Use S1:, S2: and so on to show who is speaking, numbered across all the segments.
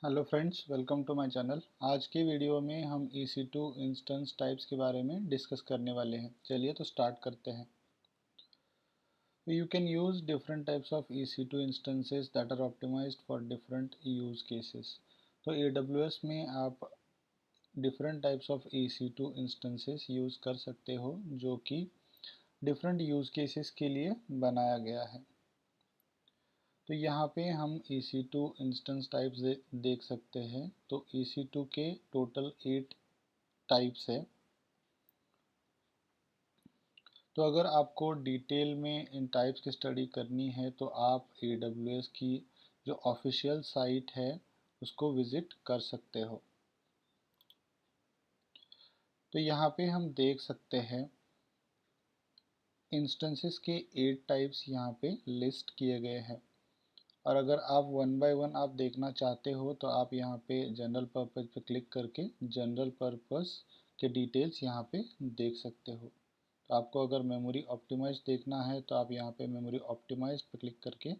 S1: Hello friends, welcome to my channel. आज की video में हम EC2 इंस्टेंस टाइप्स के बारे में डिस्कस करने वाले हैं। चलिए तो स्टार्ट करते हैं। You can use different types of EC2 instances that are optimised for different use cases. तो AWS में आप different types of EC2 instances use कर सकते हो जो कि डिफरेंट यूज़ केसेस के लिए बनाया गया है। तो यहाँ पे हम EC2 इंस्टेंस टाइप्स देख सकते हैं। तो EC2 के टोटल 8 टाइप्स है। तो अगर आपको डिटेल में इन टाइप्स की स्टडी करनी है तो आप AWS की जो ऑफिशियल साइट है उसको विज़िट कर सकते हो। तो यहाँ पे हम देख सकते हैं इंस्टेंसेस के 8 टाइप्स यहाँ पे लिस्ट किए गए हैं। और अगर आप वन बाय वन आप देखना चाहते हो तो आप यहाँ पे जनरल पर्पस पे क्लिक करके जनरल पर्पस के डिटेल्स यहाँ पे देख सकते हो। तो आपको अगर मेमोरी ऑप्टिमाइज्ड देखना है तो आप यहाँ पे मेमोरी ऑप्टिमाइज्ड पे क्लिक करके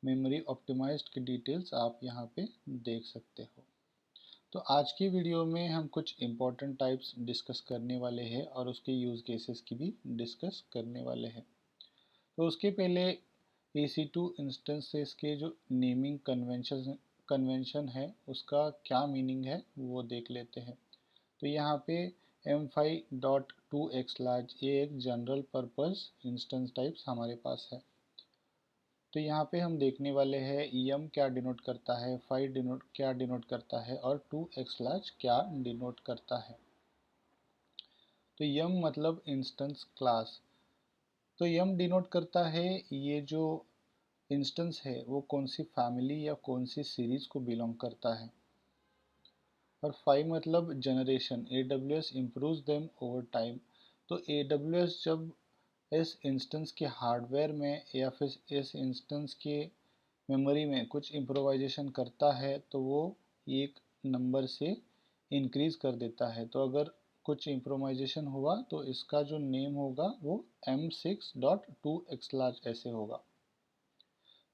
S1: मेमोरी ऑप्टिमाइज्ड की डिटेल्स आप यहाँ पे देख सकते हो। तो आज की वीडियो में हम कुछ इम्पोर्टेंट टाइप्स डिस्कस करने वाले हैं और उसके यूज़ केसेस की भी डिस्कस करने वाले हैं। तो उसके पहले EC2 इंस्टेंसेस के जो नेमिंग कन्वेंशन है उसका क्या मीनिंग है वो देख लेते हैं। तो यहाँ पे M5.2x लार्ज ये एक जनरल पर्पस इंस्टेंस टाइप्स हमारे पास है। तो यहाँ पे हम देखने वाले हैं EM क्या डिनोट करता है, 5 डिनोट क्या डिनोट करता है और 2x लार्ज क्या डिनोट करता है। तो M मतलब इंस्टेंस क्लास। तो M डिनोट करता है ये जो इंस्टेंस है वो कौन सी फैमिली या कौन सी सीरीज को बिलोंग करता है। और 5 मतलब generation, AWS improves them over time. तो AWS जब इस इंस्टेंस के हार्डवेयर में या फिर इस इंस्टेंस के मेमोरी में कुछ इम्प्रोवाइजेशन करता है तो वो एक नंबर से इंक्रीज कर देता है। तो अगर कुछ इम्प्रोवाइजेशन हुआ तो इसका जो नेम होगा वो M6.2x लार्ज ऐसे होगा।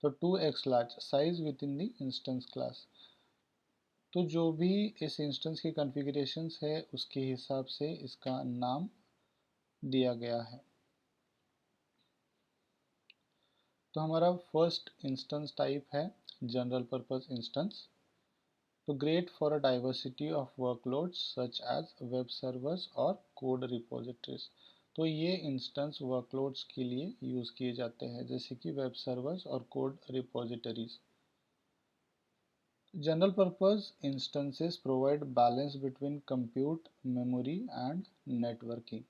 S1: तो 2x large size with in the instance class. तो जो भी इस इंस्टेंस की कॉन्फ़िगरेशंस है उसके हिसाब से इसका नाम दिया गया है। तो हमारा फर्स्ट इंस्टेंस टाइप है जनरल पर्पस इंस्टेंस। तो great for a diversity of workloads such as web servers और कोड रिपोजिटरीज। तो ये इंस्टेंस वर्कलोड्स के लिए यूज़ किए जाते हैं जैसे कि वेब सर्वर्स और code repositories. General purpose instances provide balance between compute, memory and networking.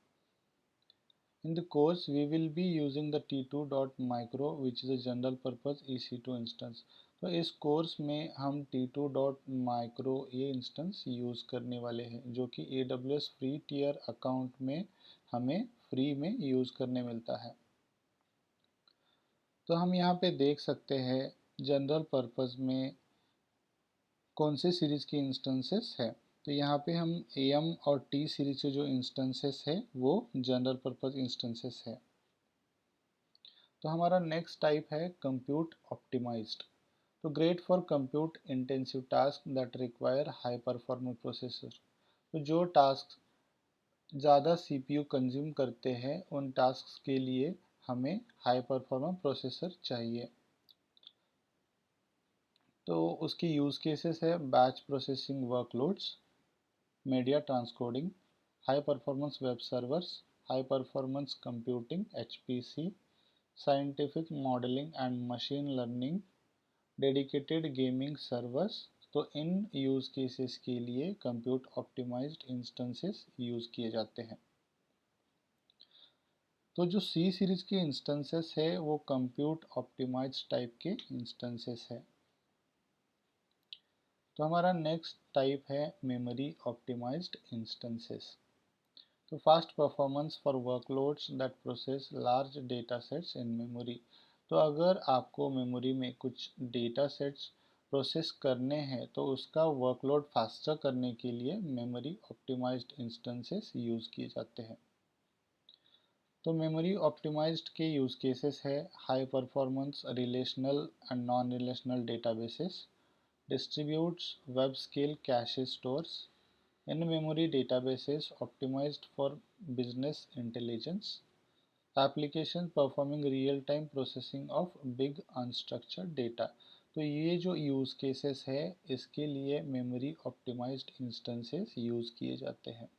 S1: In the course, we will be using the T2.micro which is a general purpose EC2 instance. तो इस course में हम T2.micro ये instance use करने वाले हैं जो कि AWS फ्री टियर अकाउंट में हमें फ्री में यूज़ करने मिलता है। तो हम यहाँ पे देख सकते हैं जनरल पर्पस में कौन से सीरीज़ की इंस्टेंसेस है। तो यहाँ पे हम AM और T सीरीज के जो इंस्टेंसेस है वो जनरल पर्पस इंस्टेंसेस है। तो हमारा नेक्स्ट टाइप है कंप्यूट ऑप्टिमाइज्ड। तो great for compute intensive task that require high performance processor. तो जो टास्क ज़्यादा CPU कंज्यूम करते हैं उन टास्क के लिए हमें हाई परफॉर्मेंस प्रोसेसर चाहिए। तो उसकी यूज़ केसेस है batch processing workloads, media transcoding, high performance web servers, high performance computing HPC, scientific modelling and machine learning, dedicated gaming servers. तो इन यूज़ केसेस के लिए कंप्यूट ऑप्टिमाइज्ड इंस्टेंसेस यूज़ किए जाते हैं। तो जो C सीरीज के इंस्टेंसेस है वो कंप्यूट ऑप्टिमाइज्ड टाइप के इंस्टेंसेस है। तो हमारा नेक्स्ट टाइप है मेमोरी ऑप्टिमाइज्ड इंस्टेंसेस। तो fast performance for workloads that process large data sets in memory. तो अगर आपको मेमोरी में कुछ डेटा सेट्स प्रोसेस करने हैं तो उसका वर्कलोड फास्टर करने के लिए मेमोरी ऑप्टिमाइज्ड इंस्टेंसेस यूज़ किए जाते हैं। तो मेमोरी ऑप्टिमाइज्ड के यूज़ केसेस है high performance relational and non relational databases, distributes web-scale cache stores, in-memory databases optimized for business intelligence, applications performing real-time processing of big unstructured data। तो ये जो use cases है इसके लिए memory optimised instances use किए जाते हैं।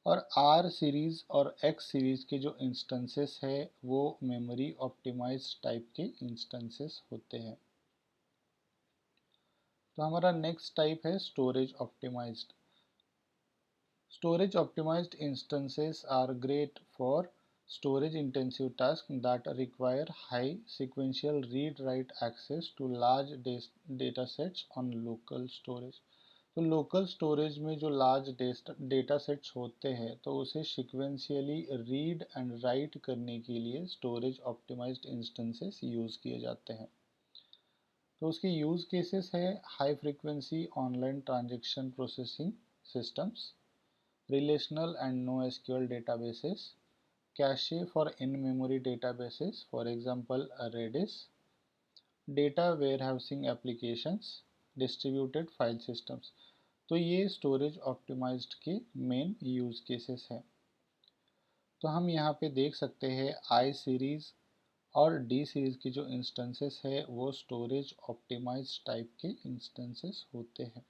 S1: और आर सीरीज़ और एक्स सीरीज़ के जो इंस्टेंसेस है वो मेमोरी ऑप्टिमाइज्ड टाइप के इंस्टेंसेस होते हैं। तो हमारा नेक्स्ट टाइप है storage optimised. Storage optimized instances are great for storage intensive tasks that require high sequential read-write access to large data sets on local storage। तो local storage में जो large data sets होते हैं तो उसे sequentially read and right करने के लिए स्टोरेज ऑप्टिमाइज्ड इंस्टेंसेस यूज़ किए जाते हैं। तो उसके यूज़ केसेस है high frequency online transaction processing systems, relational and NoSQL databases, cache for in-memory databases, for example Redis, data warehousing applications, distributed file systems। तो ये स्टोरेज ऑप्टिमाइज्ड के main use cases हैं। तो हम यहाँ पे देख सकते हैं आई सीरीज़ और डी सीरीज़ की जो इंस्टेंसेस है वो स्टोरेज ऑप्टिमाइज्ड टाइप के इंस्टेंसेस होते हैं।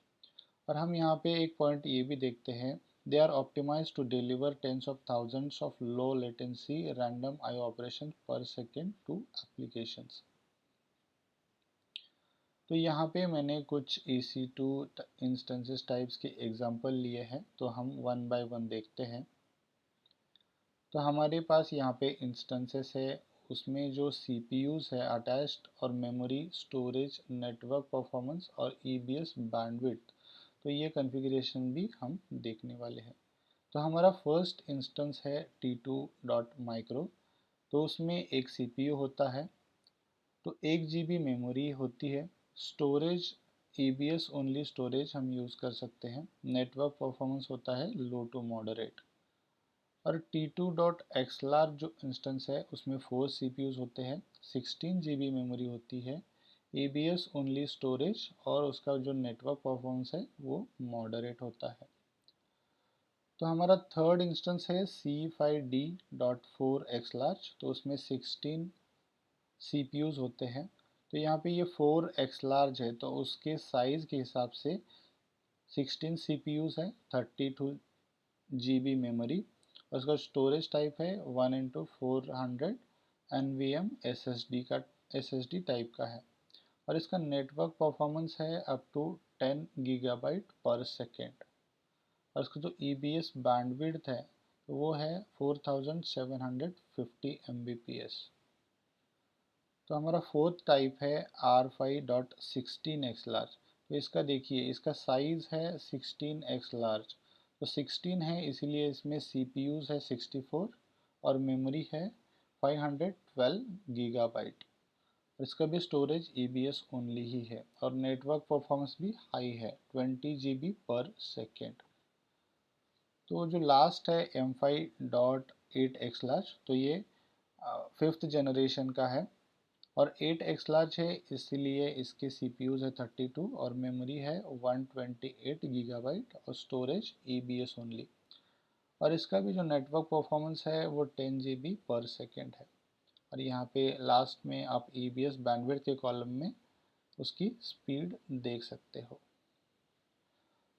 S1: और हम यहाँ पे एक पॉइंट ये भी देखते हैं, they are optimized to deliver tens of thousands of low latency random IO operations per second to applications। तो यहाँ पे मैंने कुछ EC2 इंस्टेंसेस टाइप्स के एग्जांपल लिए हैं, तो हम वन बाय वन देखते हैं। तो हमारे पास यहाँ पे इंस्टेंसेस है, उसमें जो CPUs है अटैच्ड और मेमोरी स्टोरेज नेटवर्क परफॉर्मेंस और EBS बैंडविड्थ, तो ये कॉन्फ़िगरेशन भी हम देखने वाले हैं। तो हमारा फर्स्ट इंस्टेंस है T2.micro। तो उसमें एक CPU होता है, तो 1 GB मेमोरी होती है, स्टोरेज EBS ओनली स्टोरेज हम यूज़ कर सकते हैं, नेटवर्क परफॉर्मेंस होता है लो टू मॉडरेट। और T2.xlar जो इंस्टेंस है उसमें 4 CPUs होते हैं, 16 GB मेमोरी होती है, EBS ओनली स्टोरेज और उसका जो नेटवर्क परफॉर्मेंस है वो मॉडरेट होता है। तो हमारा थर्ड इंस्टेंस है C5D.4xlarge। तो उसमें 16 CPUs होते हैं। तो यहाँ पे ये 4xlarge है तो उसके साइज़ के हिसाब से 16 CPUs है, 32 GB मेमोरी और उसका स्टोरेज टाइप है 1x400 NVM SSD टाइप का है। और इसका नेटवर्क परफॉर्मेंस है अप टू 10 GB पर सेकेंड। और इसका जो EBS बैंडविड्थ है तो वो है 4750 Mbps। तो हमारा फोर्थ टाइप है R5.16x लार्ज। तो इसका देखिए, इसका साइज़ है 16x लार्ज। तो 16 है इसीलिए इसमें CPUs है 64 और मेमोरी है 512 गीगाबाइट। इसका भी स्टोरेज EBS ओनली ही है और नेटवर्क परफॉर्मेंस भी हाई है 20 GB पर सेकेंड। तो जो लास्ट है M5.8x लार्ज, तो ये 5th जनरेशन का है और 8x लार्ज है इसलिए इसके CPUs है 32 और मेमोरी है 128 गीगाबाइट और स्टोरेज EBS ओनली। और इसका भी जो नेटवर्क परफॉर्मेंस है वो 10 GB पर सेकेंड है। और यहाँ पे लास्ट में आप EBS बैंडविड्थ के कॉलम में उसकी स्पीड देख सकते हो।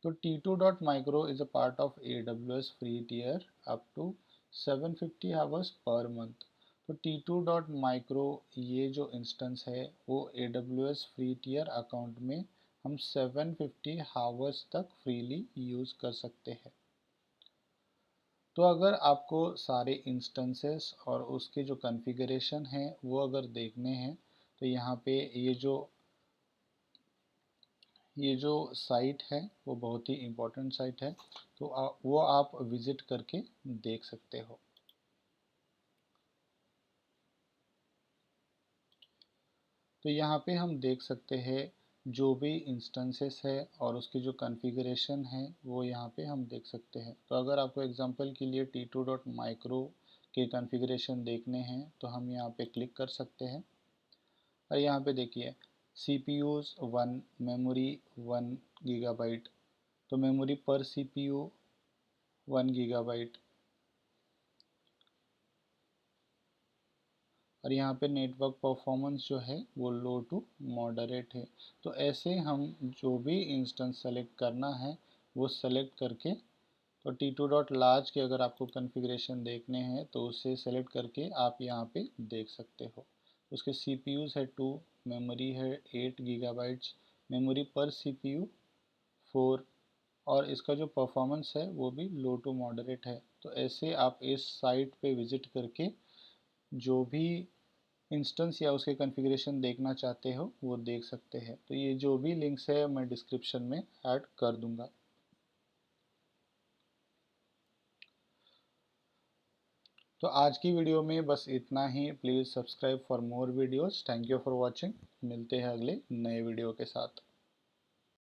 S1: तो T2.micro is a part of AWS free tier up to 750 hours per month। तो T2.micro ये जो इंस्टेंस है वो AWS फ्री टियर अकाउंट में हम 750 आवर्स तक फ्रीली यूज़ कर सकते हैं। तो अगर आपको सारे इंस्टेंसेस और उसके जो कॉन्फ़िगरेशन हैं वो अगर देखने हैं तो यहाँ पे ये जो साइट है वो बहुत ही इम्पोर्टेंट साइट है, तो वो आप विज़िट करके देख सकते हो। तो यहाँ पे हम देख सकते हैं जो भी इंस्टेंसेस है और उसकी जो कॉन्फ़िगरेशन है वो यहाँ पे हम देख सकते हैं। तो अगर आपको एग्जांपल के लिए T2.micro के कॉन्फ़िगरेशन देखने हैं तो हम यहाँ पे क्लिक कर सकते हैं। और यहाँ पे देखिए CPUs 1, मेमोरी 1 गीगाबाइट, तो मेमोरी पर CPU 1 गीगाबाइट। और यहाँ पे नेटवर्क परफॉर्मेंस जो है वो लो टू मॉडरेट है। तो ऐसे हम जो भी इंस्टेंस सेलेक्ट करना है वो सेलेक्ट करके, तो T2.large के अगर आपको कॉन्फ़िगरेशन देखने हैं तो उसे सेलेक्ट करके आप यहाँ पे देख सकते हो। उसके CPUs है 2, मेमोरी है 8 गीगाबाइट्स, मेमोरी पर CPU 4, और इसका जो परफॉर्मेंस है वो भी लो टू मॉडरेट है। तो ऐसे आप इस साइट पे विज़िट करके जो भी इंस्टेंस या उसके कॉन्फ़िगरेशन देखना चाहते हो वो देख सकते हैं। तो ये जो भी लिंक्स है मैं डिस्क्रिप्शन में ऐड कर दूंगा। तो आज की वीडियो में बस इतना ही। Please subscribe for more videos. Thank you for watching. मिलते हैं अगले नए वीडियो के साथ।